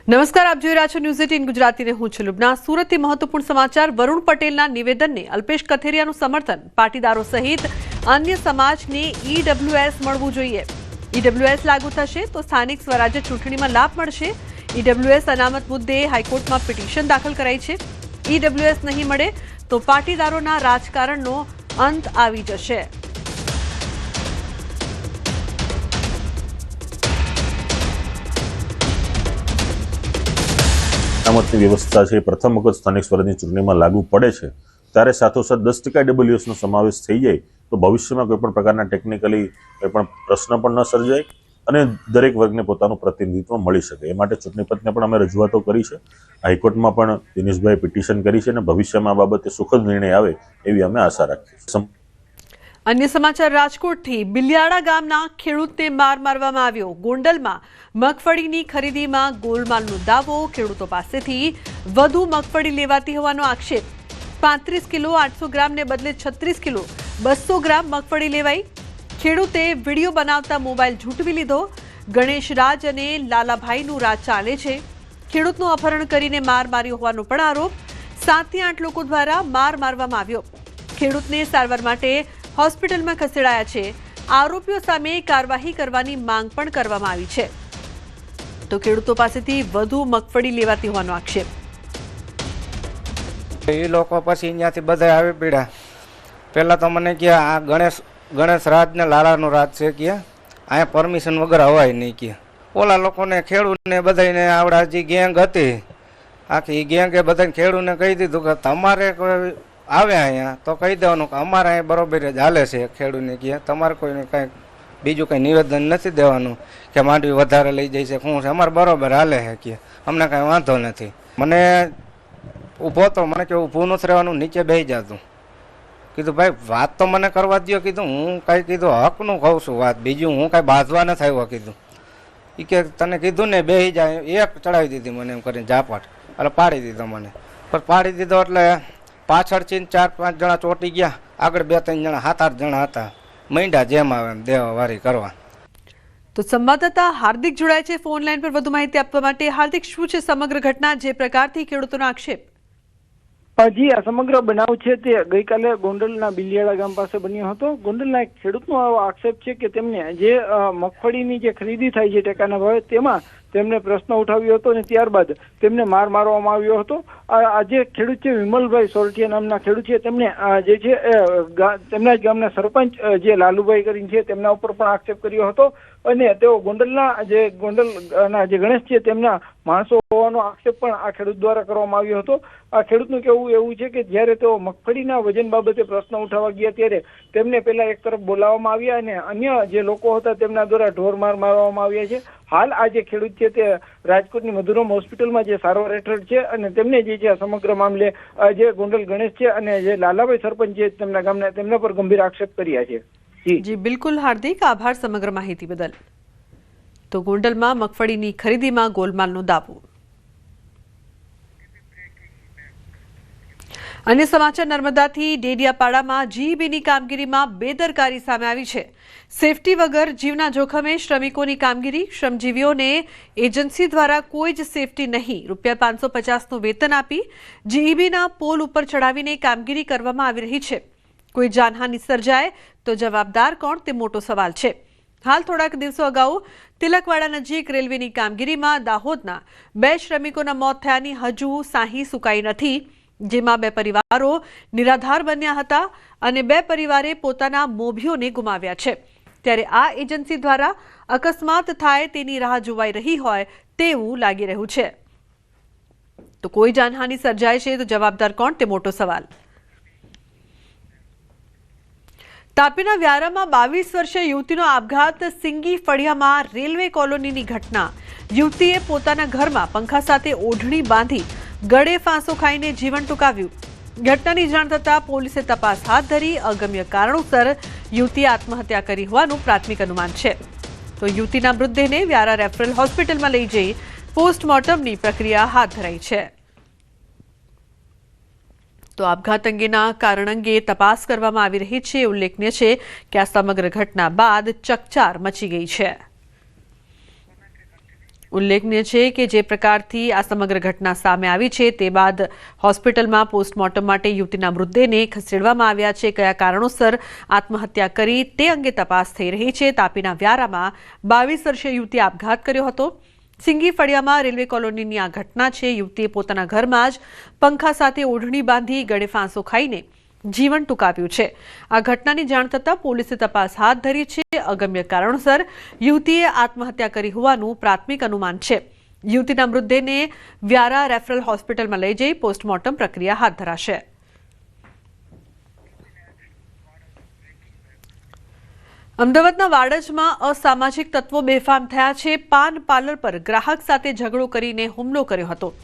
નમસ્કાર, આપ જોઈ રહ્યા છો ન્યૂઝ 18 ગુજરાતીને હું છું લુબના। સુરતથી મહત્વપૂર્ણ સમાચાર। વરુણ પટેલના નિવેદનને અલ્પેશ કથેરિયાનું સમર્થન। પાટીદારો સહિત અન્ય સમાજને ઈડબ્લ્યુએસ મળવું જોઈએ। ઈડબ્લ્યુએસ લાગુ થશે તો સ્થાનિક સ્વરાજ્ય ચૂંટણીમાં લાભ મળશે। ઈડબ્લ્યુએસ અનામત મુદ્દે હાઈકોર્ટમાં પિટિશન દાખલ કરાઈ છે। ઈડબ્લ્યુએસ નહીં મળે તો પાટીદારોના રાજકારણનો અંત આવી જશે। અનામતની વ્યવસ્થા છે પ્રથમ વખત સ્થાનિક સ્વરાજની ચૂંટણીમાં લાગુ પડે છે ત્યારે સાથોસાથ 10% ઈડબ્લ્યુએસનો સમાવેશ થઈ જાય તો ભવિષ્યમાં કોઈપણ પ્રકારના ટેકનિકલી કોઈપણ પ્રશ્ન પણ ન સર્જાય અને દરેક વર્ગને પોતાનું પ્રતિનિધિત્વ મળી શકે। એ માટે ચૂંટણી પંચને પણ અમે રજૂઆતો કરી છે। હાઈકોર્ટમાં પણ દિનેશભાઈ પિટિશન કરી છે અને ભવિષ્યમાં આ બાબતે સુખદ નિર્ણય આવે એવી અમે આશા રાખીએ છીએ। अन्य समाचार। राजकोटથી બિલિયાડા ગામના ખેડૂતને માર મારવામાં આવ્યો। ગોંડલમાં મગફળીની ખરીદીમાં ગોલમાલનો દાવો। ખેડૂતો પાસેથી વધુ મગફળી લેવાતી હોવાનો આક્ષેપ। 35 કિલો 800 ગ્રામને બદલે 36 કિલો 200 ગ્રામ મગફળી લેવાઈ। ખેડૂતે વિડીયો બનાવતા મોબાઈલ ઝૂંટવી લીધો। ગણેશ રાજ અને લાલાભાઈનું રાજ ચાલે છે। ખેડૂતનું અપહરણ કરીને માર માર્યો હોવાનો પણ આરોપ। 7 થી 8 લોકો દ્વારા માર મારવામાં આવ્યો। ખેડૂતને સારવાર માટે હોસ્પિટલમાં ખસેડાયા છે। આરોપીઓ સામે કાર્યવાહી કરવાની માંગ પણ કરવામાં આવી છે। તો ખેડૂતો પાસેથી વધુ મગફળી લેવાતી હોવાનો આક્ષેપ। એ લોકો પછી અહીંયાથી બધા આવી પીડા। પહેલા તો મને કે આ ગણેશ રાજ ને લાલાનો રાજ છે કે અહીંયા પરમિશન વગર હવાય નહીં કે ઓલા લોકોને ખેડૂતને બધાને આવડા જે ગેંગ હતી આખી ગેંગે બધાને ખેડૂતને કહી દીધું કે તમારે કોઈ આવે અહીંયા તો કહી દેવાનું કે અમારે અહીંયા બરોબર જ હાલે છે। ખેડૂતને કહે તમારે કોઈને કાંઈ બીજું કંઈ નિવેદન નથી દેવાનું કે માંડવી વધારે લઈ જાય છે શું છે, અમારે બરોબર હાલે છે કે અમને કાંઈ વાંધો નથી। મને ઊભો તો મને કે ઊભું નથી રહેવાનું, નીચે બેસી જતું। કીધું ભાઈ વાત તો મને કરવા દો। કીધું હું કાંઈ કીધું હકનું કહું છું વાત, બીજું હું કાંઈ બાંધવા નથી આવ્યો। કીધું એ કે તને કીધું ને બેસી જાય, એક ચડાવી દીધી મને એમ કરીને ઝાપટ, એટલે પાડી દીધો મને। પણ પાડી દીધો એટલે પાછળથી 4-5 જણા ચોંટી ગયા, આગળ 2-3 જણા 7-8 જણા હતા। મૈંડા જેમ આવે એમ દેવાવારી કરવા। તો સંવાદદાતા હાર્દિક જોડાય છે ફોન લાઈન પર વધુ માહિતી આપવા માટે। હાર્દિક, શું છે સમગ્ર ઘટના, જે પ્રકારથી ખેડૂતોનો આક્ષેપ? જી, આ સમગ્ર બનાવ છે તે ગઈકાલે ગોંડલના બિલિયાડા ગામ પાસે બન્યો હતો। ગોંડલના એક ખેડૂતનો આવો આક્ષેપ છે કે તેમને જે મગફળીની જે ખરીદી થાય છે ટેકાના ભાવે તેમાં તેમને પ્રશ્ન ઉઠાવ્યો હતો અને ત્યારબાદ તેમને માર મારવામાં આવ્યો હતો। આ જે ખેડૂત છે વિમલભાઈ સોરઠિયા નામના ખેડૂત છે તેમને જે છે તેમના જ ગામના સરપંચ જે લાલુભાઈ કરીને છે તેમના ઉપર પણ આક્ષેપ કર્યો હતો અને તેઓ ગોંડલના જે ગણેશ છે તેમના માણસો હોવાનો આક્ષેપ પણ આ ખેડૂત દ્વારા કરવામાં આવ્યો હતો। આ ખેડૂતનું કહેવું એવું છે કે જ્યારે તેઓ મગફળીના વજન બાબતે પ્રશ્ન ઉઠાવવા ગયા ત્યારે તેમને પહેલા એક તરફ બોલાવવામાં આવ્યા અને અન્ય જે લોકો હતા તેમના દ્વારા ઢોર માર મારવામાં આવ્યા છે। હાલ આ જે ખેડૂત છે તે રાજકોટની મધુરમ હોસ્પિટલમાં જે સારવાર હેઠળ છે અને તેમને જે છે સમગ્ર મામલે જે ગોંડલ ગણેશ છે અને જે લાલાભાઈ સરપંચ છે તેમના ગામના તેમના પર ગંભીર આક્ષેપ કર્યા છે। જી બિલકુલ હાર્દિક, આભાર સમગ્ર માહિતી બદલ। તો ગોંડલમાં મગફળીની ખરીદીમાં ગોલમાલનો દાવો। અન્ય સમાચાર। નર્મદાથી ડેડિયાપાડામાં જીઈબીની કામગીરીમાં બેદરકારી સામે આવી છે। સેફટી વગર જીવના જોખમે શ્રમિકોની કામગીરી। શ્રમજીવીઓને એજન્સી દ્વારા કોઈ જ સેફટી નહીં। ₹550નું વેતન આપી જીઈબીના પોલ ઉપર ચડાવીને કામગીરી કરવામાં આવી રહી છે। કોઈ જાનહાનિ સર્જાય તો જવાબદાર કોણ, તે મોટો સવાલ છે। હાલ થોડાક દિવસો અગાઉ તિલકવાડા નજીક રેલવેની કામગીરીમાં દાહોદના 2 શ્રમિકોના મોત થયાની હજુ સાહી સુકાઈ નથી, જેમાં 2 પરિવારો નિરાધાર બન્યા હતા અને 2 પરિવારે પોતાના મોભીઓને ગુમાવ્યા છે। ત્યારે આ એજન્સી દ્વારા અકસ્માત થાય તેની રાહ જોવાઈ રહી હોય તેવું લાગી રહ્યું છે। તો કોઈ જાનહાનિ સર્જાય છે તો જવાબદાર કોણ, તે મોટો સવાલ। તાપીના વ્યારામાં 22 વર્ષીય યુવતીનો આપઘાત। સિંગી ફળિયામાં રેલવે કોલોનીની ઘટના। યુવતીએ પોતાના ઘરમાં પંખા સાથે ઓઢણી બાંધી ગળે ફાંસો ખાઈને જીવન ટૂંકાવ્યું। ઘટનાની જાણ થતાં પોલીસે તપાસ હાથ ધરી। અગમ્ય કારણોસર યુવતીએ આત્મહત્યા કરી હોવાનું પ્રાથમિક અનુમાન છે। તો યુવતીના મૃતદેહને વ્યારા રેફરલ હોસ્પિટલમાં લઈ જઈ પોસ્ટમોર્ટમની પ્રક્રિયા હાથ ધરાઈ છે। તો આપઘાત અંગેના કારણ અંગે તપાસ કરવામાં આવી રહી છે। ઉલ્લેખનીય છે કે આ સમગ્ર ઘટના બાદ ચકચાર મચી ગઈ છે। ઉલ્લેખનીય છે કે જે પ્રકારથી આ સમગ્ર ઘટના સામે આવી છે તે બાદ હોસ્પિટલમાં પોસ્ટમોર્ટમ માટે યુવતીના મૃતદેહને ખસેડવામાં આવ્યા છે. કયા કારણોસર આત્મહત્યા કરી તે અંગે તપાસ થઈ રહી છે. તાપીના વ્યારામાં 22 વર્ષીય યુવતીએ આપઘાત કર્યો હતો. સિંગી ફળિયામાં રેલવે કોલોનીની આ ઘટના છે. યુવતીએ પોતાના ઘરમાં જ પંખા સાથે ઓઢણી બાંધી ગળે ફાંસો ખાઈને જીવન ટૂંકાવ્યું છે. આ ઘટનાની જાણ થતાં પોલીસે તપાસ હાથ ધરી છે. અગમ્ય કારણોસર યુવતીએ આત્મહત્યા કરી હોવાનું પ્રાથમિક અનુમાન છે. યુવતીના મૃતદેહને વ્યારા રેફરલ હોસ્પિટલમાં લઈ જઈ પોસ્ટમોર્ટમ પ્રક્રિયા હાથ ધરાશે. અમદાવાદના વાડજમાં અસામાજિક તત્વો બેફામ થયા છે. પાન પાર્લર પર ગ્રાહક સાથે ઝઘડો કરીને હુમલો કર્યો હતો.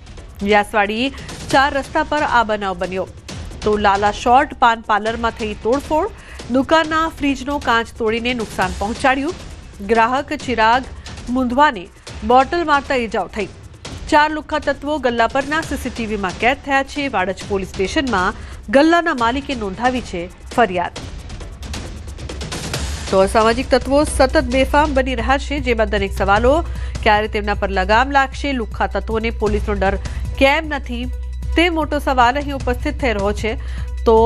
વ્યાસવાડી 4 રસ્તા પર આ બનાવ બન્યો. તો લાલા શોર્ટ પાન પાર્લરમાં થઈ તોડફોડ. દુકાનના ફ્રીજનો કાચ તોડીને નુકસાન પહોંચાડ્યું. ગ્રાહક ચિરાગ મુંધવાને બોટલ મારતા ઈજાઓ થઈ. 4 લુખ્ખા તત્વો ગલ્લા પરના સીસીટીવીમાં કેદ થયા છે. વાડજ પોલીસ સ્ટેશનમાં ગલ્લાના માલિકે નોંધાવી છે ફરિયાદ. તો અસામાજિક તત્વો સતત બેફામ બની રહ્યા છે, જે બાદ અનેક સવાલો ક્યારે તેમના પર લગામ લાગશે, લુખ્ખા તત્વોને પોલીસનો ડર કેમ નથી, તે મોટો સવાલ અહીં ઉપસ્થિત થઈ રહ્યો છે. તો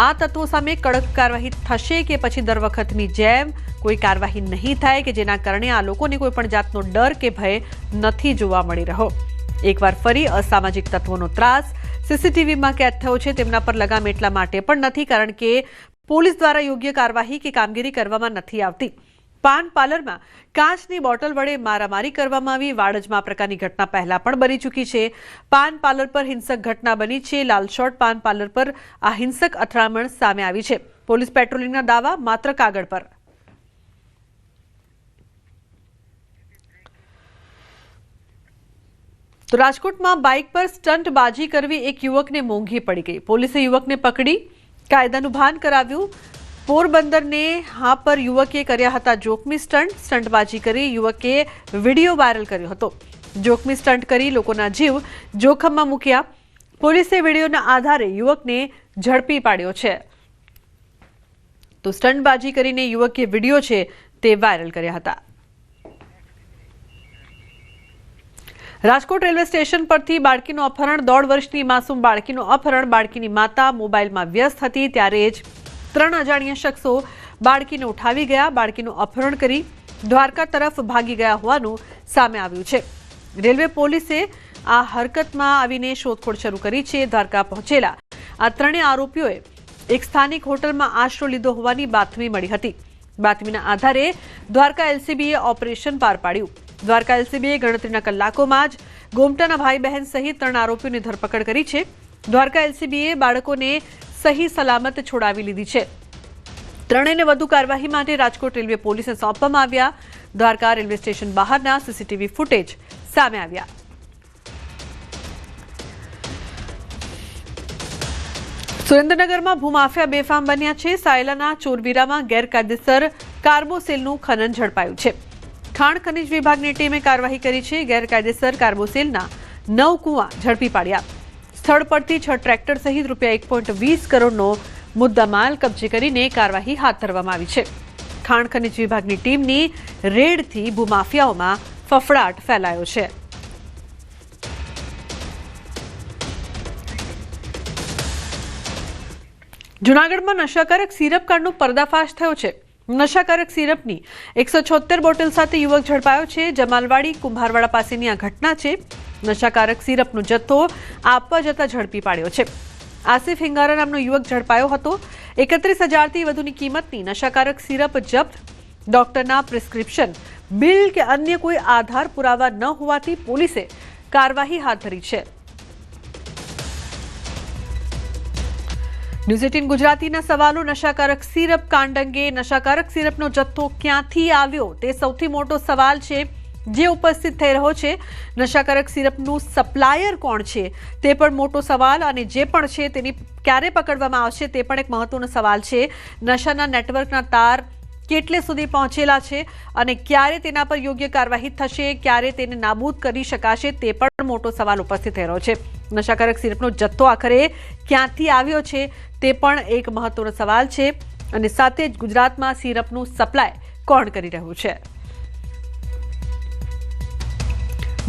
આ તત્વો સામે કડક કાર્યવાહી થશે કે પછી દર વખતની જેમ કોઈ કાર્યવાહી નહીં થાય કે જેના કારણે આ લોકોને કોઈ પણ જાતનો ડર કે ભય નથી જોવા મળી રહ્યો. એકવાર ફરી અસામાજિક તત્વોનો ત્રાસ સીસીટીવીમાં કેદ થયો છે. તેમના પર લગામ એટલા માટે પણ નથી કારણ કે પોલીસ દ્વારા યોગ્ય કાર્યવાહી કે કામગીરી કરવામાં નથી આવતી. પાન પાર્લરમાં કાચની બોટલ વડે મારામારી કરવામાં આવી. વાડજમાં આ પ્રકારની ઘટના પહેલા પણ બની ચૂકી છે. પાન પાર્લર પર હિંસક ઘટના બની છે. લાલશોટ પાન પાર્લર પર આ હિંસક અથડામણ સામે આવી છે. પોલીસ પેટ્રોલિંગના દાવા માત્ર કાગળ પર. તો રાજકોટમાં બાઇક પર સ્ટંટબાજી કરવી એક યુવકને મોંઘી પડી ગઈ. પોલીસે યુવકને પકડી કાયદાનું ભાન કરાવ્યું. પોરબંદરને હા પર યુવકે કર્યા હતા જોખમી સ્ટંટબાજી કરી યુવકે વિડીયો વાયરલ કર્યો હતો. જોખમી સ્ટંટ કરી લોકોના જીવ જોખમમાં મૂક્યા. પોલીસે વિડીયોના આધારે યુવકને ઝડપી પાડ્યો છે. તો સ્ટંટબાજી કરીને યુવકે વિડીયો છે તે વાયરલ કર્યા હતા. રાજકોટ રેલવે સ્ટેશન પરથી બાળકીનું અપહરણ. 1.5 વર્ષની માસૂમ બાળકીનું અપહરણ. બાળકીની માતા મોબાઈલમાં વ્યસ્ત હતી ત્યારે જ 3 અજાણ્યા શખ્સો બાળકીને ઉઠાવી ગયા. બાળકીનું અપહરણ કરી દ્વારકા તરફ ભાગી ગયા હોવાનું સામે આવ્યું છે. રેલવે પોલીસે આ હરકતમાં આવીને શોધખોળ શરૂ કરી છે. દ્વારકા પહોંચેલા આ 3 આરોપીઓએ એક સ્થાનિક હોટલમાં આશરો લીધો હોવાની બાતમી મળી હતી. બાતમીના આધારે દ્વારકા એલસીબીએ ઓપરેશન પાર પાડ્યું. દ્વારકા એલસીબીએ ગણતરીના કલાકોમાં જ ગોમટાના ભાઈ બહેન સહિત 3 આરોપીઓની ધરપકડ કરી છે. દ્વારકા એલસીબીએ બાળકોને સહી સલામત છોડાવી લીધી છે. 3ને વધુ કાર્યવાહી માટે રાજકોટ રેલવે પોલીસને સોંપવામાં આવ્યા. દ્વારકા રેલવે સ્ટેશન બહારના સીસીટીવી ફૂટેજ સામે આવ્યા. સુરેન્દ્રનગરમાં ભૂમાફિયા બેફામ બન્યા છે. સાયલાના ચોરવીરામાં ગેરકાયદેસર કાર્બોસેલનું ખનન ઝડપાયું છે. ખાણ ખનીજ વિભાગની ટીમે કાર્યવાહી કરી છે. ગેરકાયદેસર કાર્બોસેલના 9 કુવા ઝડપી પાડ્યા. સ્થળ પરથી 6 ટ્રેક્ટર સહિત ₹1.20 કરોડનો મુદ્દામાલ કબજે કરીને કાર્યવાહી હાથ ધરવામાં આવી છે. ખાણ ખનીજ વિભાગની ટીમની રેડથી ભૂમાફિયાઓમાં ફફડાટ ફેલાયો છે. જૂનાગઢમાં નશાકારક સિરપ કાંડનો પર્દાફાશ થયો છે. નશાકારક સિરપની 176 બોટલ સાથે યુવક ઝડપાયો છે. જમાલવાડી કુંભારવાડા પાસેની આ ઘટના છે. નશાકારક સિરપનો જથ્થો આપવા જતા ઝડપી પાડ્યો છે. આસિફ હિંગારા નામનો યુવક ઝડપાયો હતો. 31,000થી વધુની કિંમતની નશાકારક સિરપ જપ્ત. ડોક્ટરના પ્રિસ્ક્રિપ્શન બિલ કે અન્ય કોઈ આધાર પુરાવા ન હોવાથી પોલીસે કાર્યવાહી હાથ ધરી છે. ન્યૂઝ 18 ગુજરાતીના સવાલો નશાકારક સિરપ કાંડ અંગે. નશાકારક સિરપનો જથ્થો ક્યાંથી આવ્યો તે સૌથી મોટો સવાલ છે જે ઉપસ્થિત થઈ રહ્યો છે. નશાકારક સિરપનું સપ્લાયર કોણ છે તે પણ મોટો સવાલ અને જે પણ છે તેની ક્યારે પકડવામાં આવશે તે પણ એક મહત્વનો સવાલ છે. નશાના નેટવર્કના તાર કેટલે સુધી પહોંચેલા છે અને ક્યારે તેના પર યોગ્ય કાર્યવાહી થશે, ક્યારે તેને નાબૂદ કરી શકાશે તે પણ મોટો સવાલ ઉપસ્થિત થઈ રહ્યો છે. નશાકારક સિરપનો જથ્થો આખરે ક્યાંથી આવ્યો છે તે પણ એક મહત્વનો સવાલ છે અને સાથે જ ગુજરાતમાં સિરપનું સપ્લાય કોણ કરી રહ્યું છે.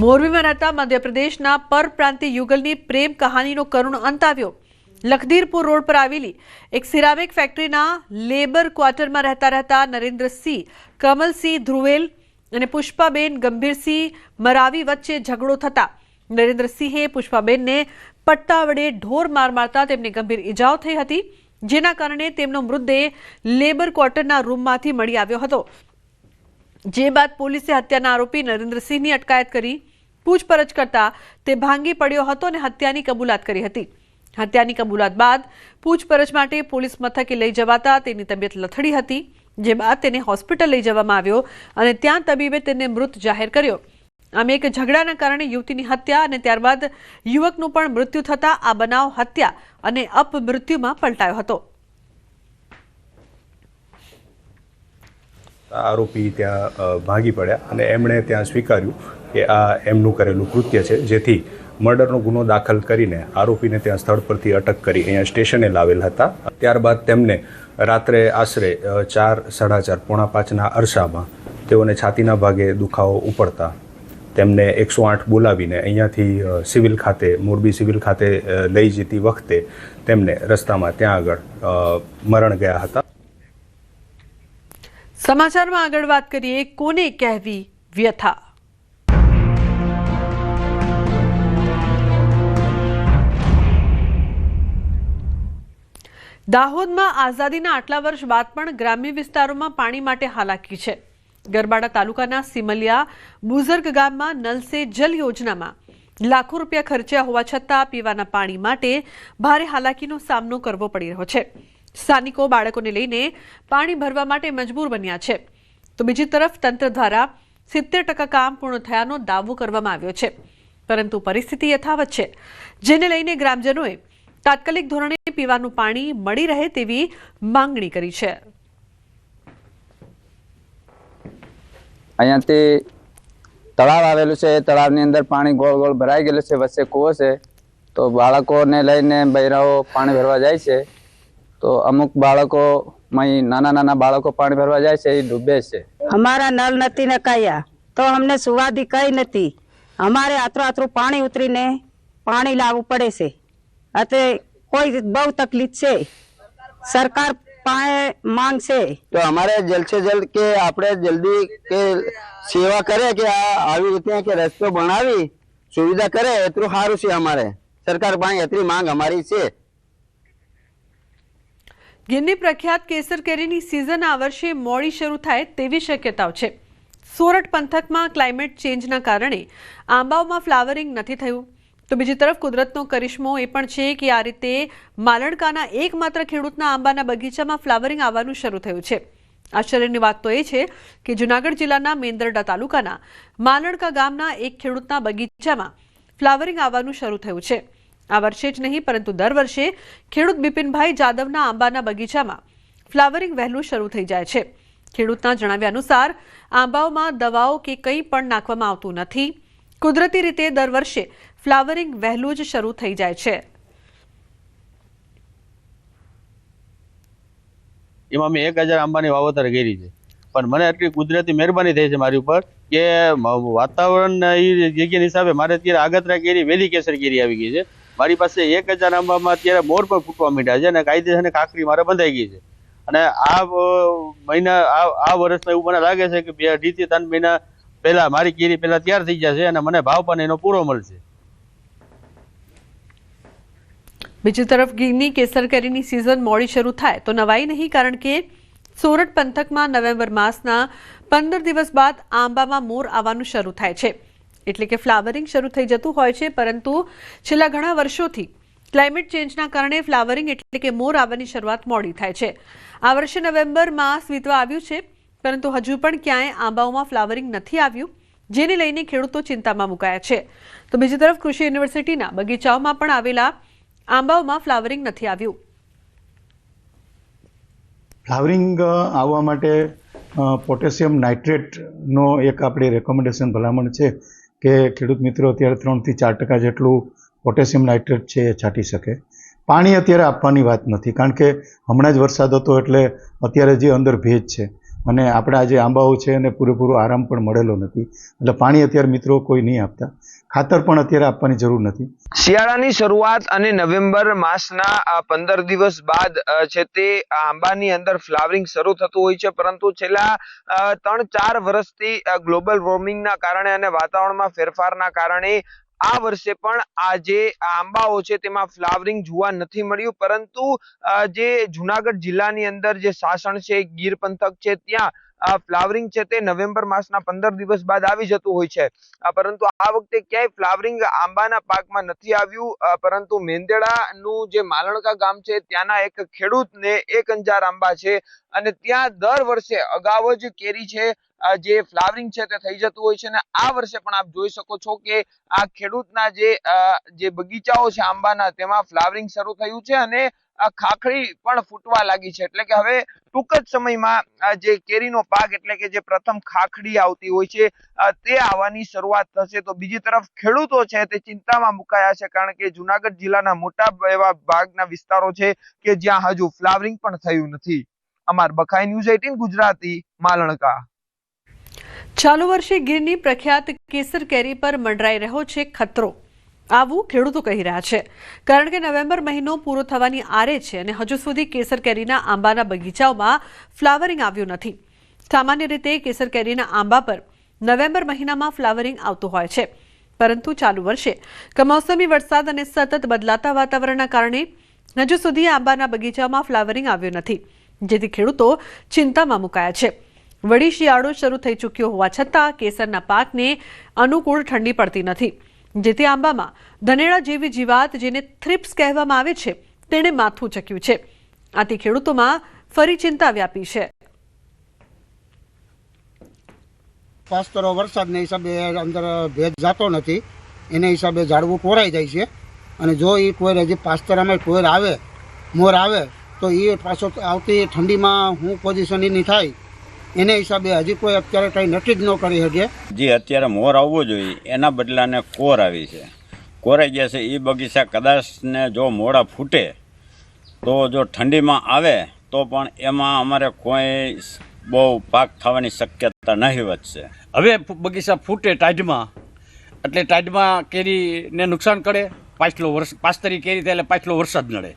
મોરબીમાં રહેતા મધ્યપ્રદેશના પરપ્રાંતીય યુગલની પ્રેમ કહાનીનો કરુણ અંત આવ્યો. લખધીરપુર રોડ પર આવેલી એક સિરામિક ફેક્ટરીના લેબર ક્વાર્ટરમાં રહેતા નરેન્દ્રસિંહ કમલસિંહ ધ્રુવેલ અને પુષ્પાબેન ગંભીરસિંહ મરાવી વચ્ચે ઝઘડો થતા નરેન્દ્રસિંહે પુષ્પાબેનને પટ્ટા વડે ઢોર માર મારતા તેમને ગંભીર ઈજાઓ થઈ હતી, જેના કારણે તેમનો મૃતદેહ લેબર ક્વાર્ટરના રૂમમાંથી મળી આવ્યો હતો. જે બાદ પોલીસે હત્યાના આરોપી નરેન્દ્રસિંહની અટકાયત કરી પૂછપરછ કરતા તે ભાંગી પડ્યો હતો અને હત્યાની કબૂલાત કરી હતી. હત્યાની કબૂલાત બાદ પૂછપરછ માટે પોલીસ મથકે લઈ જવાતા તેની તબિયત લથડી હતી, જે બાદ તેને હોસ્પિટલ લઈ જવામાં આવ્યો અને ત્યાં તબીબે તેને મૃત જાહેર કર્યો. આમ એક ઝઘડાના કારણે યુવતીની હત્યા અને ત્યારબાદ યુવકનું પણ મૃત્યુ થતા આ બનાવ હત્યા અને અપમૃત્યુમાં પલટાયો હતો. આરોપી ત્યાં ભાગી પડ્યા અને એમણે ત્યાં સ્વીકાર્યું કે આ એમનું કરેલું કૃત્ય છે, જેથી મર્ડરનો ગુનો દાખલ કરીને આરોપીને ત્યાં સ્થળ પરથી અટક કરી અહીંયા સ્ટેશને લાવેલ હતા. ત્યારબાદ તેમને રાત્રે આશરે 4, 4:30, પોણા 5ના અરસામાં તેઓને છાતીના ભાગે દુખાવો ઉપડતા તેમને 108 બોલાવીને અહીંયાથી સિવિલ ખાતે, મોરબી સિવિલ ખાતે લઈ જતી વખતે તેમને રસ્તામાં ત્યાં આગળ મરણ ગયા હતા. સમાચારમાં આગળ વાત કરીએ, કોને કહેવી વ્યથા. દાહોદમાં આઝાદીના આટલા વર્ષ બાદ પણ ગ્રામ્ય વિસ્તારોમાં પાણી માટે હાલાકી છે. ગરબાડા તાલુકાના સિમલિયા બુઝર્ગ ગામમાં નલ સે જલ યોજનામાં લાખો રૂપિયા ખર્ચ્યા હોવા છતાં પીવાના પાણી માટે ભારે હાલાકીનો સામનો કરવો પડી રહ્યો છે. સ્થાનિકો બાળકોને લઈને પાણી ભરવા માટે મજબૂર બન્યા છે, તો બીજી તરફ તંત્ર દ્વારા 70% કામ પૂર્ણ થયાનો દાવો કરવામાં આવ્યો છે, પરંતુ પરિસ્થિતિ યથાવત છે, જેને લઈને ગ્રામજનોએ તાત્કાલિક ધોરણે પીવાનું પાણી મળી રહે તેવી માંગણી કરી છે. અહીંયાથી તળાવ આવેલું છે, એ તળાવની અંદર પાણી ગોળ ગોળ ભરાઈ ગયેલું છે, વચ્ચે કૂવો છે, તો બાળકોને લઈને બૈરાઓ પાણી ભરવા જાય છે, તો અમુક બાળકો નાના નાના બાળકો પાણી ભરવા જાય છે, એ ડૂબે છે. અમારા નલ નથી નખાયા તો અમને સુવાદી કઈ નથી. અમારે આતરું પાણી ઉતરીને પાણી લાવવું પડે છે, એટલે કોઈ બહુ તકલીફ છે. સરકાર પાસે માંગ છે તો અમારે જલ્દ से जल्द કે આપણે જલ્દી કે સેવા કરે કે આવી રીતે કે રસ્તો બનાવી સુવિધા કરે એટલું સારું છે. અમારે સરકાર પાસે એટલી માંગ અમારી છે. ગીરની પ્રખ્યાત કેસર કેરીની સિઝન આ વર્ષે મોડી શરૂ થાય તેવી શક્યતાઓ છે. સોરઠ પંથકમાં ક્લાઇમેટ ચેન્જના કારણે આંબાઓમાં ફ્લાવરિંગ નથી થયું, તો બીજી તરફ કુદરતનો કરિશ્મો એ પણ છે કે આ રીતે માલણકાના એકમાત્ર ખેડૂતના આંબાના બગીચામાં ફ્લાવરિંગ આવવાનું શરૂ થયું છે. આશ્ચર્યની વાત તો એ છે કે જૂનાગઢ જિલ્લાના મેંદરડા તાલુકાના માલણકા ગામના એક ખેડૂતના બગીચામાં ફ્લાવરિંગ આવવાનું શરૂ થયું છે. આ વર્ષે જ નહીં પરંતુ દર વર્ષે ખેડૂત બિપિનભાઈ જાદવના આંબાના બગીચામાં ફ્લાવરિંગ વહેલું શરૂ થઈ જાય છે. ખેડૂતના જણાવ્યા અનુસાર આંબાઓમાં દવાઓ કે કંઈ પણ નાખવામાં આવતું નથી. કુદરતી રીતે દર વર્ષે ફ્લાવરિંગ વહેલું જ શરૂ થઈ જાય છે. એમાં મેં 1000 આંબાની વાવેતર કરી છે, પણ મને એટલી કુદરતી મહેરબાની થઈ છે મારી ઉપર કે વાતાવરણ એ જગ્યાના હિસાબે મારે અત્યારે આગતરા કેરી, વેલી કેસર કેરી આવી ગઈ છે. મારી પાસે 1000 આંબામાં અત્યારે મોર પણ ફૂટવા માંડ્યા છે અને કાયદેસર અને કાકરી મારે બંધાઈ ગઈ છે. અને આ મહિના આ વર્ષમાં એવું મને લાગે છે કે 2 થી 3 મહિના પહેલા મારી કેરી પહેલા તૈયાર થઈ જશે અને મને ભાવ પણ એનો પૂરો મળશે. બીજી તરફ ગીરની કેસર કેરીની સિઝન મોડી શરૂ થાય તો નવાઈ નહીં, કારણ કે સોરઠ પંથકમાં નવેમ્બર માસના 15 દિવસ બાદ આંબામાં મોર આવવાનું શરૂ થાય છે, એટલે કે ફ્લાવરિંગ શરૂ થઈ જતું હોય છે. પરંતુ છેલ્લા ઘણા વર્ષોથી ક્લાઇમેટ ચેન્જના કારણે ફ્લાવરિંગ એટલે કે મોર આવવાની શરૂઆત મોડી થાય છે. આ વર્ષે નવેમ્બર માસ વીતવા આવ્યું છે, પરંતુ હજુ પણ ક્યાંય આંબાઓમાં ફ્લાવરિંગ નથી આવ્યું, જેને લઈને ખેડૂતો ચિંતામાં મુકાયા છે. તો બીજી તરફ કૃષિ યુનિવર્સિટીના બગીચાઓમાં પણ આવેલા આંબાઓમાં ફ્લાવરિંગ નથી આવ્યું. ફ્લાવરિંગ આવવા માટે પોટેશિયમ નાઇટ્રેટનો એક આપણી રેકમેન્ડેશન ભલામણ છે કે ખેડૂત મિત્રો અત્યારે 3 થી 4% જેટલું પોટેશિયમ નાઇટ્રેટ છે એ છાંટી શકે. પાણી અત્યારે આપવાની વાત નથી, કારણ કે હમણાં જ વરસાદ હતો એટલે અત્યારે જે અંદર ભેજ છે અને આપણા જે આંબાઓ છે એને પૂરેપૂરો આરામ પણ મળેલો નથી. એટલે પાણી અત્યારે મિત્રો કોઈ નહીં આપતા, ખાતર પણ અત્યારે આપવાની જરૂર નથી. શિયાળાની શરૂઆત અને નવેમ્બર માસના 15 દિવસ બાદ છે તે આંબાની અંદર ફ્લાવરિંગ શરૂ થતું હોય છે, પરંતુ છેલ્લા 3-4 વર્ષથી ગ્લોબલ વોર્મિંગના કારણે અને વાતાવરણમાં ફેરફારના કારણે આ વર્ષે પણ આ જે આંબાઓ છે તેમાં ફ્લાવરિંગ જોવા નથી મળ્યું. પરંતુ જે જુનાગઢ જિલ્લાની અંદર જે સાસણ છે, ગીર પંથક છે, ત્યાં ફ્લાવરિંગ છે તે નવેમ્બર માસના 15 દિવસ બાદ આવી જતું હોય છે. પરંતુ આ વખતે ક્યાંય ફ્લાવરિંગ આંબાના પાકમાં નથી આવ્યું. પરંતુ મેંદેડાનું જે માલણકા ગામ છે ત્યાંના એક ખેડૂતને 1000 આંબા છે અને ત્યાં દર વર્ષે અગાઉ જ કેરી છે જે ફ્લાવરિંગ છે તે થઈ જતું હોય છે. અને આ વર્ષે પણ આપ જોઈ શકો છો કે આ ખેડૂતના જે બગીચાઓ છે આંબાના તેમાં ફ્લાવરિંગ શરૂ થયું છે અને આ ખાખડી પણ ફૂટવા લાગી છે. એટલે કે હવે ટૂંક જ સમયમાં જે કેરીનો પાક એટલે કે જે પ્રથમ ખાખડી આવતી હોય છે તે આવવાની શરૂઆત થશે. તો બીજી તરફ ખેડૂતો છે તે ચિંતામાં મુકાયા છે, કારણ કે જુનાગઢ જિલ્લાના મોટા એવા ભાગના વિસ્તારો છે કે જ્યાં હજુ ફ્લાવરિંગ પણ થયું નથી. અમાર બખાઈ ન્યૂઝ 18 ગુજરાતી, માલણકા. ચાલુ વર્ષે ગીરની પ્રખ્યાત કેસર કેરી પર મંડરાઈ રહ્યો છે ખતરો, આવું ખેડૂતો કહી રહ્યા છે. કારણ કે નવેમ્બર મહિનો પૂરો થવાની આરે છે અને હજુ સુધી કેસર કેરીના આંબાના બગીચાઓમાં ફ્લાવરિંગ આવ્યું નથી. સામાન્ય રીતે કેસર કેરીના આંબા પર નવેમ્બર મહિનામાં ફ્લાવરિંગ આવતું હોય છે, પરંતુ ચાલુ વર્ષે કમોસમી વરસાદ અને સતત બદલાતા વાતાવરણના કારણે હજુ સુધી આંબાના બગીચામાં ફ્લાવરિંગ આવ્યું નથી, જેથી ખેડૂતો ચિંતામાં મુકાયા છે. વળી શિયાળો શરૂ થઈ ચૂક્યો હોવા છતાં કેસરના પાકને અનુકૂળ ઠંડી પડતી નથી, જેથી આંબામાં ધનેડા જેવી જીવાત, જેને થ્રિપ્સ કહેવામાં આવે છે, તેણે માથું ચક્યું છે. આથી ખેડૂતોમાં ફરી ચિંતા વ્યાપી છે. પાસ્તરો વરસાદના હિસાબે અંદર ભેજ જતો નથી, એના હિસાબે ઝાડવું કોરાઈ જાય છે. અને જો એ કોર હજી પાસ્તરામાં કોર આવે, મોર આવે, તો એ પાછો આવતી ઠંડીમાં શું પોઝિશન એની થાય એને હિસાબે હજી કોઈ અત્યારે કંઈ નક્કી જ ન કરી શકે. જે અત્યારે મોર આવવો જોઈએ એના બદલાને કોર આવી છે, કોરાઈ ગયા છે. એ બગીચા કદાચ ને જો મોડા ફૂટે તો જો ઠંડીમાં આવે તો પણ એમાં અમારે કોઈ બહુ પાક થવાની શક્યતા નહીવત છે. હવે બગીચા ફૂટે ટાઢમાં, એટલે ટાઢમાં કેરીને નુકસાન કરે. પાસ્તરી કેરી થાય એટલે પાછલો વરસાદ નડે.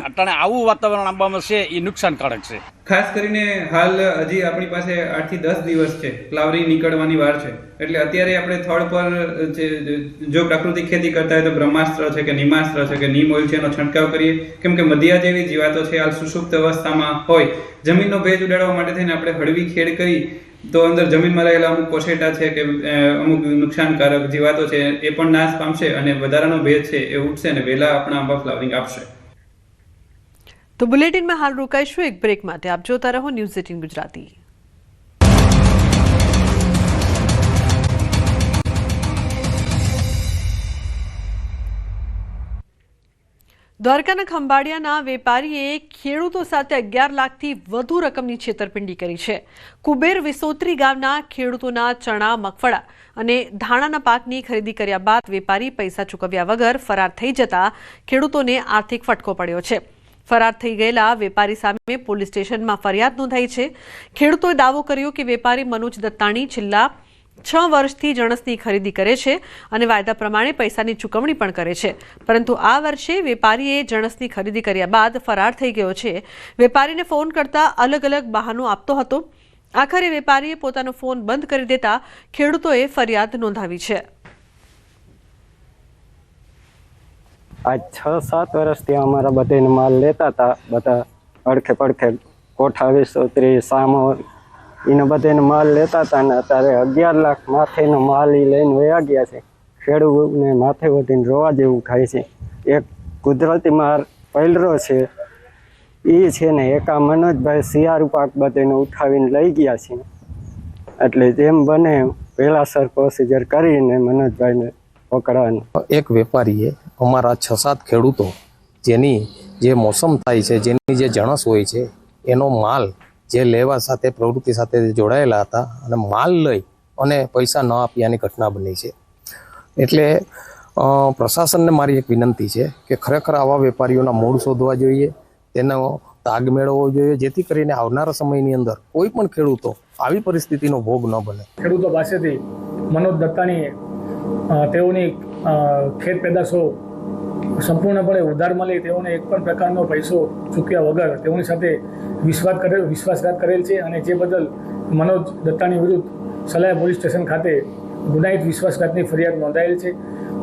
અટાણે આવું વાતાવરણ આંબામાં છે એ નુકસાનકારક છે. ખાસ કરીને હાલ હજી આપણી પાસે 8 થી 10 દિવસ છે, ફ્લાવરિંગ નીકળવાની વાર છે. એટલે અત્યારે આપણે થડ પર જો પ્રાકૃતિક ખેતી કરતા હોય તો બ્રહ્માસ્ત્ર છે કે નિમાસ્ત્ર છે કે નીમ ઓઇલ છે એનો છંટકાવ કરીએ, કેમ કે મધ્યા જેવી જીવાતો છે હાલ સુષુપ્ત અવસ્થામાં હોય. જમીનનો ભેજ ઉડાડવા માટે થઈને આપણે હળવી ખેડ કરી તો અંદર જમીનમાં રહેલા અમુક કોશેટા છે કે અમુક નુકસાનકારક જીવાતો છે એ પણ નાશ પામશે અને વધારાનો ભેજ છે એ ઉઠશે અને વહેલા આપણા આંબા ફ્લાવરિંગ આપશે. તો બુલેટિનમાં હાલ રોકાઈશું એક બ્રેક માટે. આપ જોતા રહો ન્યૂઝ 18 ગુજરાતી. દ્વારકાના ખંભાળિયાના વેપારીએ ખેડૂતો સાથે 11 લાખથી વધુ રકમની છેતરપિંડી કરી છે. કુબેર વિસોત્રી ગામના ખેડૂતોના ચણા, મગફળા અને ધાણાના પાકની ખરીદી કર્યા બાદ વેપારી પૈસા ચૂકવ્યા વગર ફરાર થઈ જતા ખેડૂતોને આર્થિક ફટકો પડ્યો છે. ફરાર થઈ ગયેલા વેપારી સામે પોલીસ સ્ટેશનમાં ફરિયાદ નોંધાઈ છે. ખેડૂતોએ દાવો કર્યો કે વેપારી મનોજ દત્તાણી છેલ્લા 6 વર્ષથી જણસની ખરીદી કરે છે અને વાયદા પ્રમાણે પૈસાની ચૂકવણી પણ કરે છે, પરંતુ આ વર્ષે વેપારીએ જણસની ખરીદી કર્યા બાદ ફરાર થઈ ગયો છે. વેપારીને ફોન કરતા અલગ અલગ બહાનો આપતો હતો. આખરે વેપારીએ પોતાનો ફોન બંધ કરી દેતા ખેડૂતોએ ફરિયાદ નોંધાવી છે. આજ 6-7 વર્ષથી અમારા બધાને માલ લેતા હતા, બધા અડખે પડખે કોઠા વિસોત્રી સામો એને બધાને માલ લેતા હતા ને અત્યારે 11 લાખ માથેનો માલ એ લઈને વયા ગયા છે. ખેડૂતને માથે વધીને રોવા જેવું થાય છે. એક કુદરતી માર પહેલો છે એ છે ને એક આ મનોજભાઈ શિયાળુ પાક બધાને ઉઠાવીને લઈ ગયા છે. એટલે જેમ બને વહેલાસર પ્રોસિજર કરીને મનોજભાઈને પકડવાનું. એક વેપારીએ અમારા 6-7 ખેડૂતો જેની જે મોસમ થાય છે, જેની જે જણસ હોય છે, એનો માલ જે લેવા સાથે પ્રવૃત્તિ સાથે જોડાયેલા હતા અને માલ લઈ અને પૈસા ન આપ્યાની ઘટના બની છે. એટલે પ્રશાસનને મારી એક વિનંતી છે કે ખરેખર આવા વેપારીઓના મૂળ શોધવા જોઈએ, તેનો તાગ મેળવવો જોઈએ, જેથી કરીને આવનારા સમયની અંદર કોઈ પણ ખેડૂતો આવી પરિસ્થિતિનો ભોગ ન બને. ખેડૂતો પાસેથી મનોજ દત્તાણીએ તેઓની ખેત પેદાશો સંપૂર્ણપણે ઉધાર મળી તેઓને એક પણ પ્રકારનો પૈસો ચૂક્યા વગર તેઓની સાથે વિશ્વાસઘાત કરેલ છે અને જે બદલ મનોજ દત્તાણી વિરુદ્ધ સલાયા પોલીસ સ્ટેશન ખાતે ગુનાહિત વિશ્વાસઘાતની ફરિયાદ નોંધાયેલ છે.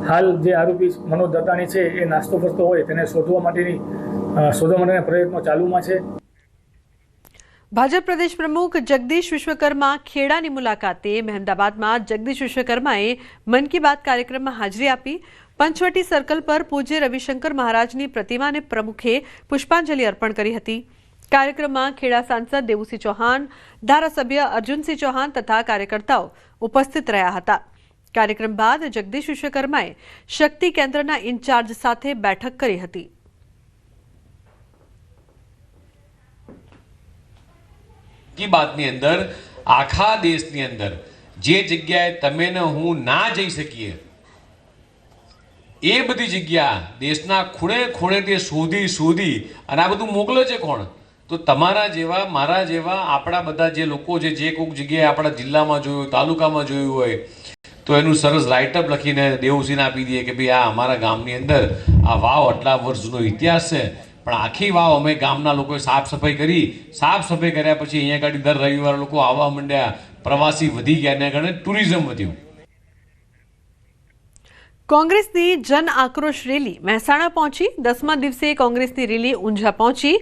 હાલ જે આરોપી મનોજ દત્તાણી છે એ નાસ્તો કરતો હોય તેને શોધવા માટેના પ્રયત્નો ચાલુમાં છે. ભાજપ પ્રદેશ પ્રમુખ જગદીશ વિશ્વકર્મા ખેડાની મુલાકાતે. મહેમદાબાદમાં જગદીશ વિશ્વકર્માએ મન કી બાત કાર્યક્રમમાં હાજરી આપી. પંચવટી સર્કલ પર પૂજ્ય રવિશંકર મહારાજની પ્રતિમાને પ્રમુખે પુષ્પાંજલિ અર્પણ કરી હતી. કાર્યક્રમમાં ખેડા સાંસદ દેવુસિંહ ચૌહાણ, ધારાસભ્ય અર્જુનસિંહ ચૌહાણ તથા કાર્યકર્તાઓ ઉપસ્થિત રહ્યા હતા. કાર્યક્રમ બાદ જગદીશ વિશ્વકર્માએ શક્તિ કેન્દ્રના ઇન્ચાર્જ સાથે બેઠક કરી હતી. કી બાતની અંદર આખા દેશની અંદર જે જગ્યાએ તમે ને હું ના જઈ શકીએ એ બધી જગ્યા દેશના ખૂણે ખૂણેથી શોધી અને આ બધું મોકલે છે કોણ? તો તમારા જેવા, મારા જેવા, આપણા બધા જે લોકો છે, જે કોઈક જગ્યાએ આપણા જિલ્લામાં જોયું, તાલુકામાં જોયું હોય તો એનું સરસ રાઇટઅપ લખીને દેવુસિંહને આપી દઈએ કે ભાઈ આ અમારા ગામની અંદર આ વાવ આટલા વર્ષ જૂનો ઇતિહાસ છે, પણ આખી વાવ અમે ગામના લોકોએ સાફ સફાઈ કર્યા પછી અહીંયા ગાડી દર રવિવારે લોકો આવવા માંડ્યા, પ્રવાસી વધી ગયા, એને કારણે ટુરિઝમ વધ્યું. કોંગ્રેસની જન આક્રોશ રેલી મહેસાણા પહોંચી. 10મા દિવસે કોંગ્રેસની રેલી ઊંઝા પહોંચી.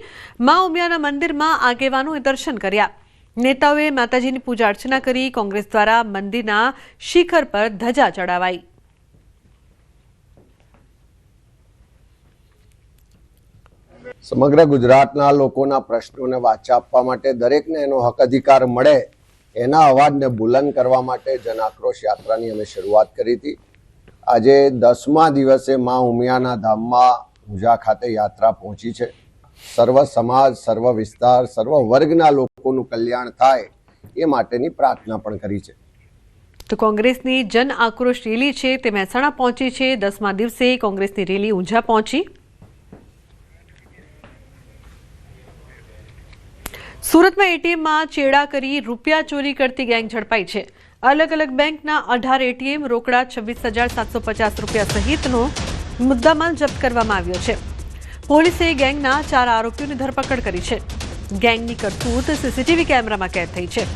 મા ઉમિયાના મંદિરમાં આગેવાનોએ દર્શન કર્યા. નેતાઓએ માતાજીની પૂજા અર્ચના કરી. કોંગ્રેસ દ્વારા મંદિરના શિખર પર ધજા ચડાવાઈ. સમગ્ર ગુજરાતના લોકોના પ્રશ્નોને વાચા આપવા માટે, દરેકને એનો હક અધિકાર મળે એના અવાજને બુલંદ કરવા માટે જન આક્રોશ યાત્રાની અમે શરૂઆત કરી હતી. આજે 10મા દિવસે મા ઉમિયાના ધામમાં ઊંઝા ખાતે યાત્રા પહોંચી છે. સર્વ સમાજ, સર્વ વિસ્તાર, સર્વ વર્ગના લોકોનું કલ્યાણ થાય એ માટેની પ્રાર્થના પણ કરી છે. તો કોંગ્રેસની જન આક્રોશ રેલી છે તે મહેસાણા પહોંચી છે. 10મા દિવસે કોંગ્રેસની રેલી ઊંઝા પહોંચી. સુરતમાં એટીએમમાં ચેડા કરી રૂપિયા ચોરી કરતી ગેંગ ઝડપાઈ છે. અલગ અલગ બેંકના 18 એટીએમ, રોકડા 26,750 રૂપિયા સહિતનો મુદ્દામાલ જપ્ત કરવામાં આવ્યો છે. પોલીસે ગેંગના 4 આરોપીઓની ધરપકડ કરી છે. ગેંગની કરતૂત સીસીટીવી કેમેરામાં કેદ થઈ છે.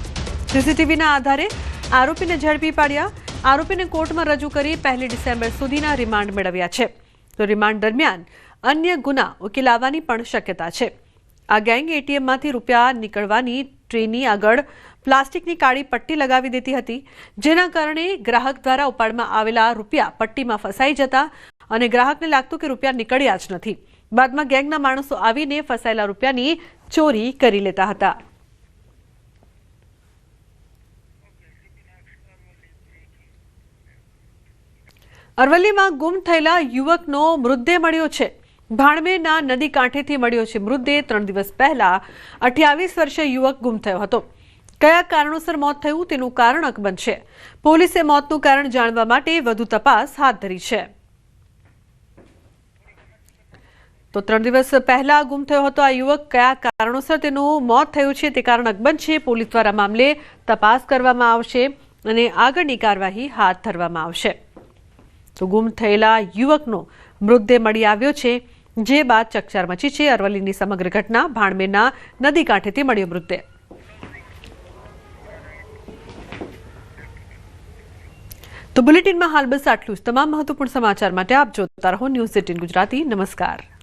સીસીટીવીના આધારે આરોપીને ઝડપી પાડ્યા. આરોપીને કોર્ટમાં રજૂ કરી 1 ડિસેમ્બર સુધીના રિમાન્ડ મેળવ્યા છે. તો રિમાન્ડ દરમિયાન અન્ય ગુના ઉકેલાવાની પણ શક્યતા છે. આ ગેંગ એટીએમમાંથી રૂપિયા નીકળવાની ટ્રેની આગળ પ્લાસ્ટિકની કાળી પટ્ટી લગાવી દેતી હતી, જેના કારણે ગ્રાહક દ્વારા ઉપાડમાં આવેલા રૂપિયા પટ્ટીમાં ફસાઈ જતા અને ગ્રાહકને લાગતું કે રૂપિયા નીકળ્યા જ નથી. બાદમાં ગેંગના માણસો આવીને ફસાયેલા રૂપિયાની ચોરી કરી લેતા હતા. અરવલ્લીમાં ગુમ થયેલા યુવકનો મૃતદેહ મળ્યો છે. ભાણમેરના નદી કાંઠેથી મળ્યો છે મૃતદેહ. 3 દિવસ પહેલા 28 વર્ષીય યુવક ગુમ થયો હતો. કયા કારણોસર મોત થયું તેનું કારણ અકબંધ છે. પોલીસે મોતનું કારણ જાણવા માટે વધુ તપાસ હાથ ધરી છે. તો 3 દિવસ પહેલા ગુમ થયો હતો આ યુવક. કયા કારણોસર તેનું મોત થયું છે તે કારણ અકબંધ છે. પોલીસ દ્વારા મામલે તપાસ કરવામાં આવશે અને આગળની કાર્યવાહી હાથ ધરવામાં આવશે. તો ગુમ થયેલા યુવકનો મૃતદેહ મળી આવ્યો છે, જે બાદ ચકચાર મચી છે. અરવલ્લીની સમગ્ર ઘટના ભાણમેરના નદી કાંઠેથી મળ્યો મૃતદેહ. તો બુલેટિનમાં હાલ બસ આટલું જ. તમામ મહત્વપૂર્ણ સમાચાર માટે આપ જોતા રહો ન્યૂઝ 18 ગુજરાતી. નમસ્કાર.